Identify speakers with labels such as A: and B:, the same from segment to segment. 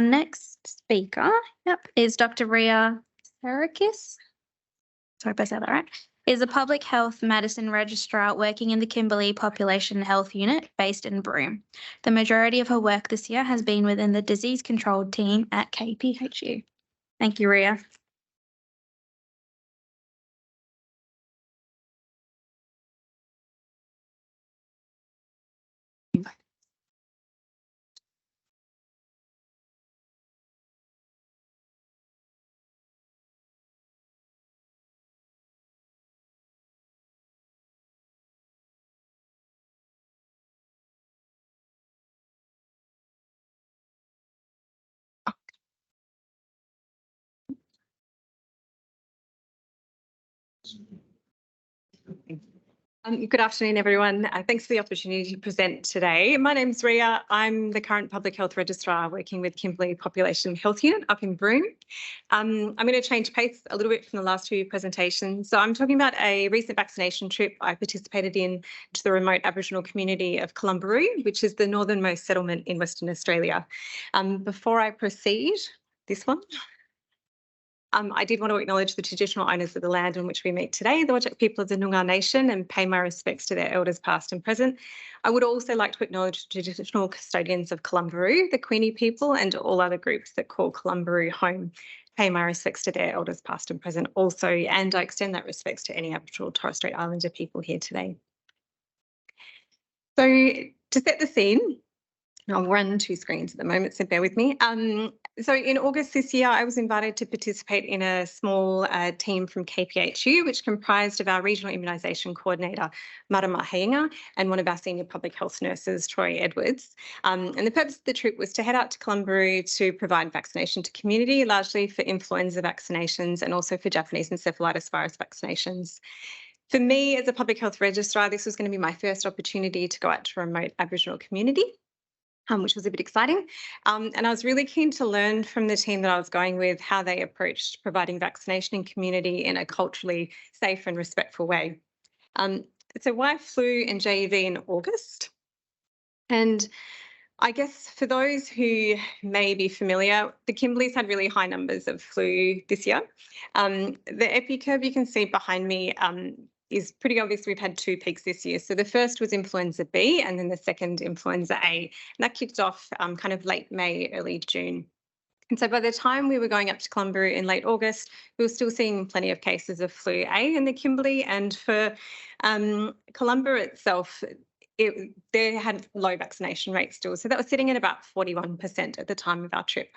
A: next speaker, is Dr. Rhea Psereckis. Sorry if I said that right. Is a public health medicine registrar working in the Kimberley Population Health Unit based in Broome. The majority of her work this year has been within the disease control team at KPHU. Thank you, Rhea.
B: Good afternoon, everyone. Thanks for the opportunity to present today. My name's Rhea. I'm the current Public Health Registrar working with Kimberley Population Health Unit up in Broome. I'm going to change pace a little bit from the last few presentations. So I'm talking about a recent vaccination trip I participated in to the remote Aboriginal community of Columbaroo, which is the northernmost settlement in Western Australia. Before I proceed, this one. I did want to acknowledge the traditional owners of the land on which we meet today, the Whadjuk people of the Noongar Nation, and pay my respects to their elders past and present. I would also like to acknowledge the traditional custodians of Columbaroo, the Queenie people, and all other groups that call Columbaroo home. Pay my respects to their elders past and present also, and I extend that respects to any Aboriginal Torres Strait Islander people here today. So to set the scene, I'll run two screens at the moment, so bear with me. So in August this year, I was invited to participate in a small team from KPHU, which comprised of our Regional Immunisation Coordinator, Marama Hainga, and one of our senior public health nurses, Troy Edwards. And the purpose of the trip was to head out to Columbaroo to provide vaccination to community, largely for influenza vaccinations and also for Japanese encephalitis virus vaccinations. For me, as a public health registrar, this was going to be my first opportunity to go out to a remote Aboriginal community. Which was a bit exciting. And I was really keen to learn from the team that I was going with how they approached providing vaccination in community in a culturally safe and respectful way. So why flu and JEV in August? And I guess for those who may be familiar, the Kimberleys had really high numbers of flu this year. The epi curve you can see behind me is pretty obvious. We've had two peaks this year. So the first was influenza B and then the second influenza A. And that kicked off kind of late May, early June. And so by the time we were going up to Columbaroo in late August, we were still seeing plenty of cases of flu A in the Kimberley. And for Columbaroo itself, they had low vaccination rates still. So that was sitting at about 41% at the time of our trip.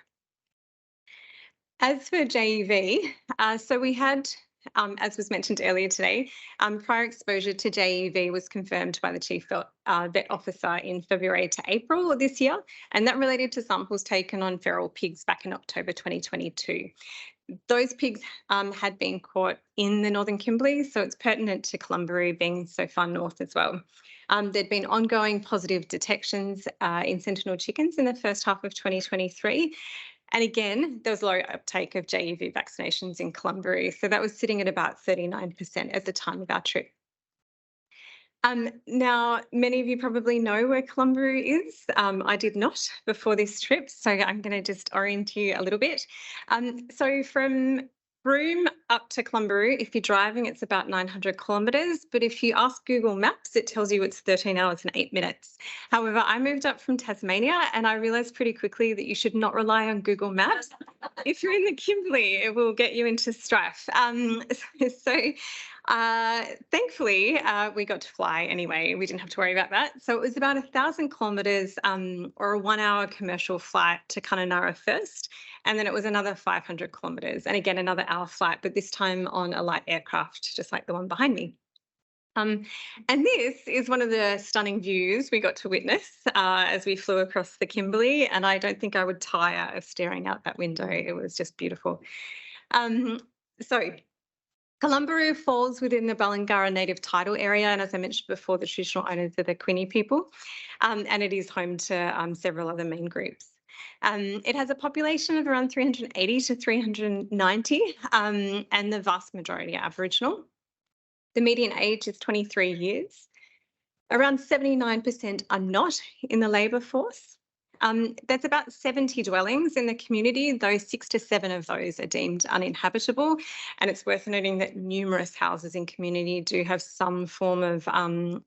B: As for JEV, so we had, as was mentioned earlier today, prior exposure to JEV was confirmed by the Chief Vet Officer in February to April this year, and that related to samples taken on feral pigs back in October 2022. Those pigs had been caught in the Northern Kimberley, so it's pertinent to Columbaroo being so far north as well. There'd been ongoing positive detections in sentinel chickens in the first half of 2023. And again, there was low uptake of JEV vaccinations in Columbaroo. So that was sitting at about 39% at the time of our trip. Now, many of you probably know where Columbaroo is. I did not before this trip, so I'm going to just orient you a little bit. So from Broome up to Columbaroo, if you're driving, it's about 900 kilometres. But if you ask Google Maps, it tells you it's 13 hours and 8 minutes. However, I moved up from Tasmania and I realised pretty quickly that you should not rely on Google Maps. If you're in the Kimberley, it will get you into strife. Thankfully, we got to fly anyway. We didn't have to worry about that. So it was about 1,000 kilometres or a 1 hour commercial flight to Kununurra first. And then it was another 500 kilometres and again, another hour flight, but this time on a light aircraft, just like the one behind me. And this is one of the stunning views we got to witness as we flew across the Kimberley. And I don't think I would tire of staring out that window. It was just beautiful. So Columbaroo falls within the Balangara Native Tidal Area, and as I mentioned before, the traditional owners are the Queenie people, and it is home to several other main groups. It has a population of around 380 to 390, and the vast majority are Aboriginal. The median age is 23 years. Around 79% are not in the labour force. There's about 70 dwellings in the community, though 6 to 7 of those are deemed uninhabitable. And it's worth noting that numerous houses in community do have some form of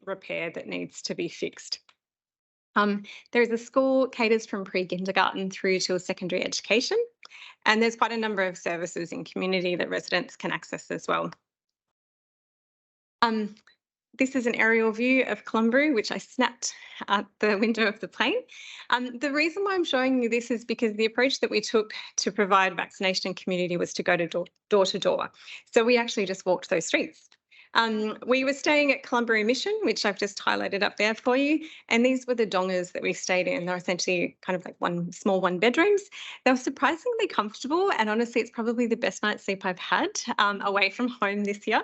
B: repair that needs to be fixed. There is a school caters from pre-kindergarten through to secondary education, and there's quite a number of services in community that residents can access as well. This is an aerial view of Colombo, which I snapped out the window of the plane. The reason why I'm showing you this is because the approach that we took to provide vaccination in community was to go to door to door. So we actually just walked those streets. We were staying at Colombo Mission, which I've just highlighted up there for you. And these were the dongas that we stayed in. They're essentially kind of like one bedrooms. They were surprisingly comfortable. And honestly, it's probably the best night's sleep I've had away from home this year.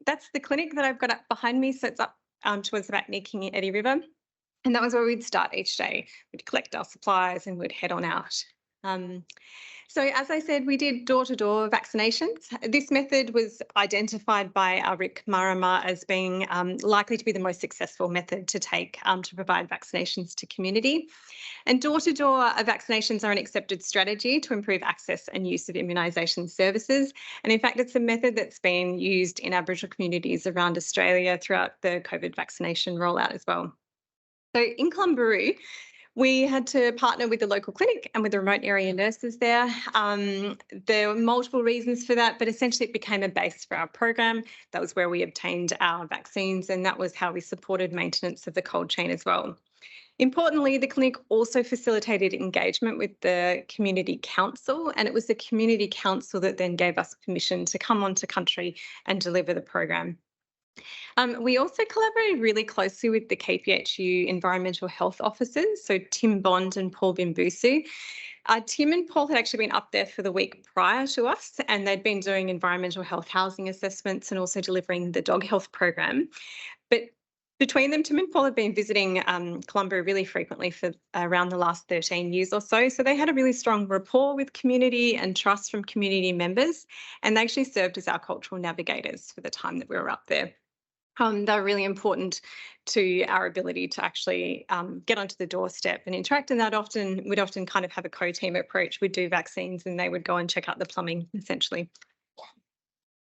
B: That's the clinic that I've got up behind me. So it's up towards about near King Eddie River. And that was where we'd start each day. We'd collect our supplies and we'd head on out. So as I said, we did door-to-door vaccinations. This method was identified by our RIC Marama as being likely to be the most successful method to take to provide vaccinations to community. And door-to-door vaccinations are an accepted strategy to improve access and use of immunisation services. And in fact, it's a method that's been used in Aboriginal communities around Australia throughout the COVID vaccination rollout as well. So in Clumbaroo, we had to partner with the local clinic and with the remote area nurses there. There were multiple reasons for that, but essentially it became a base for our program. That was where we obtained our vaccines, and that was how we supported maintenance of the cold chain as well. Importantly, the clinic also facilitated engagement with the community council, and it was the community council that then gave us permission to come onto country and deliver the program. We also collaborated really closely with the KPHU environmental health officers, so Tim Bond and Paul Bimbusu. Tim and Paul had actually been up there for the week prior to us, and they'd been doing environmental health housing assessments and also delivering the dog health program. But between them, Tim and Paul have been visiting Colombo really frequently for around the last 13 years or so. So they had a really strong rapport with community and trust from community members, and they actually served as our cultural navigators for the time that we were up there. They're really important to our ability to actually get onto the doorstep and interact. And we'd often kind of have a co-team approach. We'd do vaccines and they would go and check out the plumbing, essentially.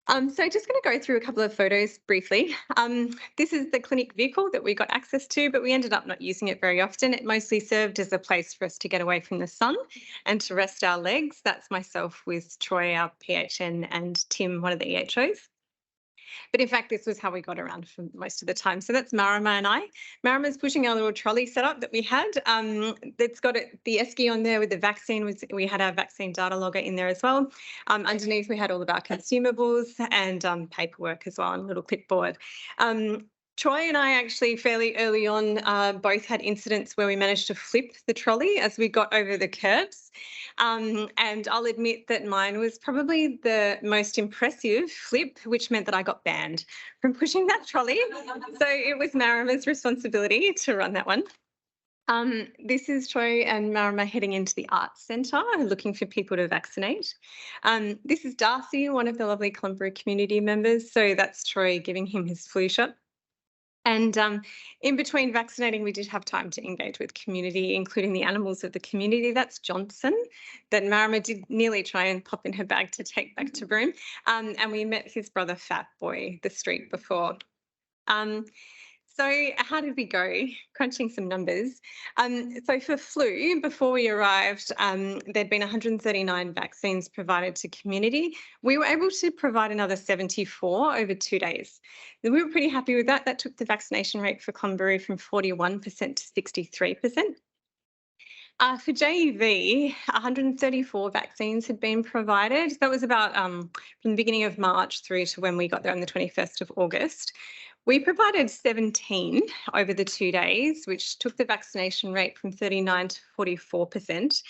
B: So just going to go through a couple of photos briefly. This is the clinic vehicle that we got access to, but we ended up not using it very often. It mostly served as a place for us to get away from the sun and to rest our legs. That's myself with Troy, our PHN, and Tim, one of the EHOs. But in fact, this was how we got around for most of the time. So that's Marama and I. Marama's pushing our little trolley setup that we had. It's got the esky on there with the vaccine. We had our vaccine data logger in there as well. Underneath, we had all of our consumables and paperwork as well, and a little clipboard. Troy and I actually fairly early on both had incidents where we managed to flip the trolley as we got over the curbs. And I'll admit that mine was probably the most impressive flip, which meant that I got banned from pushing that trolley. So it was Marama's responsibility to run that one. This is Troy and Marama heading into the Arts Centre, looking for people to vaccinate. This is Darcy, one of the lovely Colombo community members. So that's Troy giving him his flu shot. And in between vaccinating, we did have time to engage with community, including the animals of the community. That's Johnson, that Marama did nearly try and pop in her bag to take back to Broome. And we met his brother, Fat Boy, the street before. So how did we go? Crunching some numbers. So for flu, before we arrived, there'd been 139 vaccines provided to community. We were able to provide another 74 over 2 days. We were pretty happy with that. That took the vaccination rate for Colombo from 41% to 63%. For JEV, 134 vaccines had been provided. That was about from the beginning of March through to when we got there on the 21st of August. We provided 17 over the 2 days, which took the vaccination rate from 39 to 44%.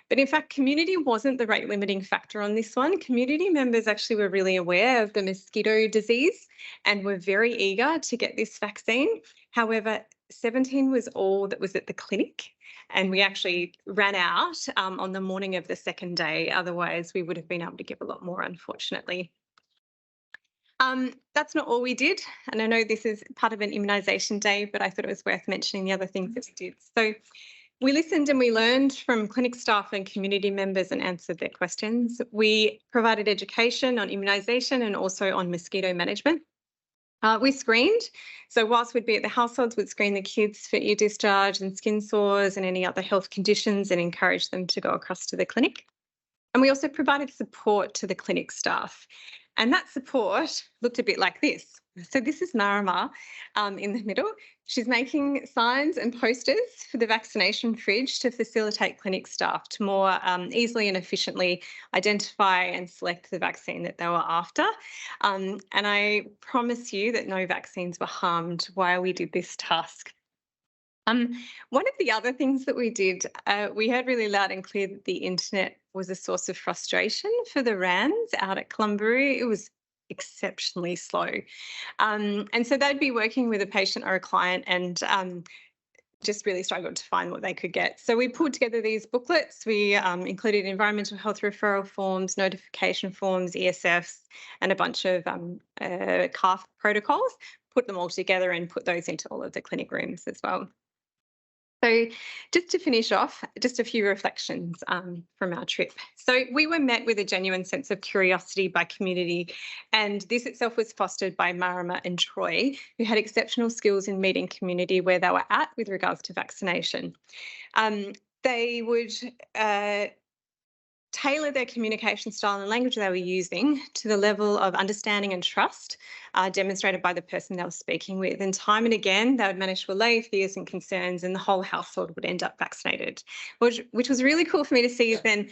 B: But in fact, community wasn't the rate limiting factor on this one. Community members actually were really aware of the mosquito disease and were very eager to get this vaccine. However, 17 was all that was at the clinic, and we actually ran out on the morning of the second day. Otherwise, we would have been able to give a lot more, unfortunately. That's not all we did. And I know this is part of an immunisation day, but I thought it was worth mentioning the other things that we did. So We listened and we learned from clinic staff and community members and answered their questions. We provided education on immunisation and also on mosquito management. We screened. So whilst we'd be at the households, we'd screen the kids for ear discharge and skin sores and any other health conditions and encourage them to go across to the clinic. And we also provided support to the clinic staff. And that support looked a bit like this. So this is Marama in the middle. She's making signs and posters for the vaccination fridge to facilitate clinic staff to more easily and efficiently identify and select the vaccine that they were after. And I promise you that no vaccines were harmed while we did this task. One of the other things that we did, we heard really loud and clear that the internet was a source of frustration for the RANs out at Clumberoo. It was exceptionally slow. And so they'd be working with a patient or a client and just really struggled to find what they could get. So we pulled together these booklets. We included environmental health referral forms, notification forms, ESFs, and a bunch of CARF protocols, put them all together and put those into all of the clinic rooms as well. So just to finish off, just a few reflections from our trip. So we were met with a genuine sense of curiosity by community, and this itself was fostered by Marama and Troy, who had exceptional skills in meeting community where they were at with regards to vaccination. They would tailor their communication style and language they were using to the level of understanding and trust demonstrated by the person they were speaking with. And time and again, they would manage to allay fears and concerns and the whole household would end up vaccinated, which was really cool for me to see. Then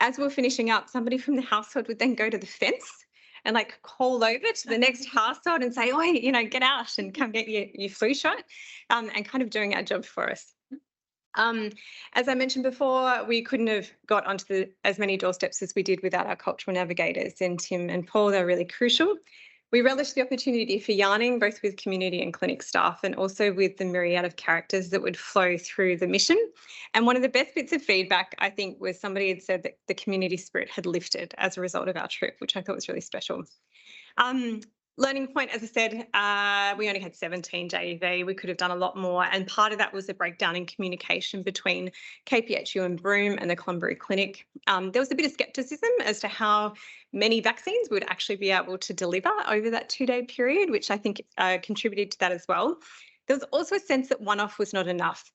B: as we were finishing up, somebody from the household would then go to the fence and like call over to the next household and say, "Oh, get out and come get your flu shot," and kind of doing our job for us. As I mentioned before, we couldn't have got onto as many doorsteps as we did without our cultural navigators, and Tim and Paul, they're really crucial. We relished the opportunity for yarning, both with community and clinic staff, and also with the myriad of characters that would flow through the mission. And one of the best bits of feedback, I think, was somebody had said that the community spirit had lifted as a result of our trip, which I thought was really special. Learning point, as I said, we only had 17 JEV. We could have done a lot more. And part of that was a breakdown in communication between KPHU and Broome and the Clumberoo Clinic. There was a bit of scepticism as to how many vaccines we would actually be able to deliver over that 2-day period, which I think contributed to that as well. There was also a sense that one-off was not enough.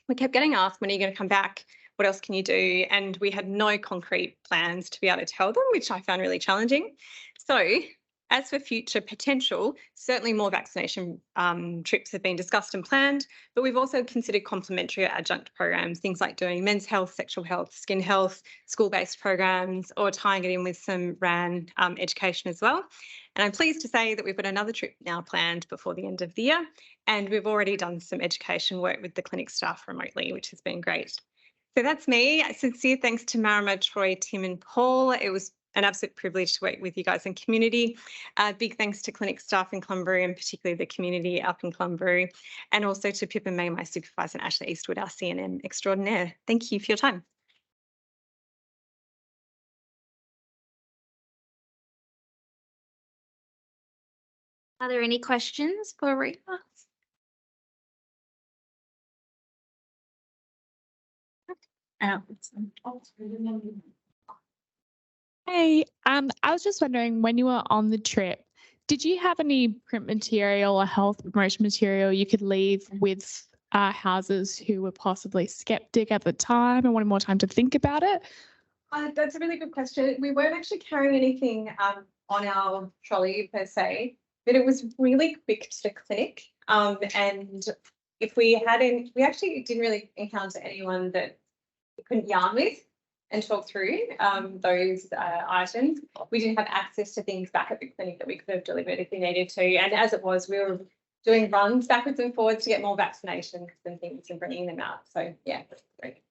B: We kept getting asked, when are you going to come back? What else can you do? And we had no concrete plans to be able to tell them, which I found really challenging. So as for future potential, certainly more vaccination trips have been discussed and planned, but we've also considered complementary or adjunct programs, things like doing men's health, sexual health, skin health, school-based programs, or tying it in with some RAN education as well. And I'm pleased to say that we've got another trip now planned before the end of the year, and we've already done some education work with the clinic staff remotely, which has been great. So that's me. Sincere thanks to Marama, Troy, Tim and Paul. It was an absolute privilege to work with you guys in community. Big thanks to clinic staff in Clumberoo and particularly the community up in Clumberoo, and also to Pip and May, my supervisor, and Ashley Eastwood, our CNM extraordinaire. Thank you for your time.
A: Are there any questions for Rhea?
C: Hey, I was just wondering, when you were on the trip, did you have any print material or health promotion material you could leave with houses who were possibly skeptic at the time and wanted more time to think about it?
B: That's a really good question. We weren't actually carrying anything on our trolley per se, but it was really quick to the clinic. And if we hadn't, we actually didn't really encounter anyone that we couldn't yarn with and talk through those items. We didn't have access to things back at the clinic that we could have delivered if we needed to. And as it was, we were doing runs backwards and forwards to get more vaccinations and things and bringing them out. So yeah, that's great.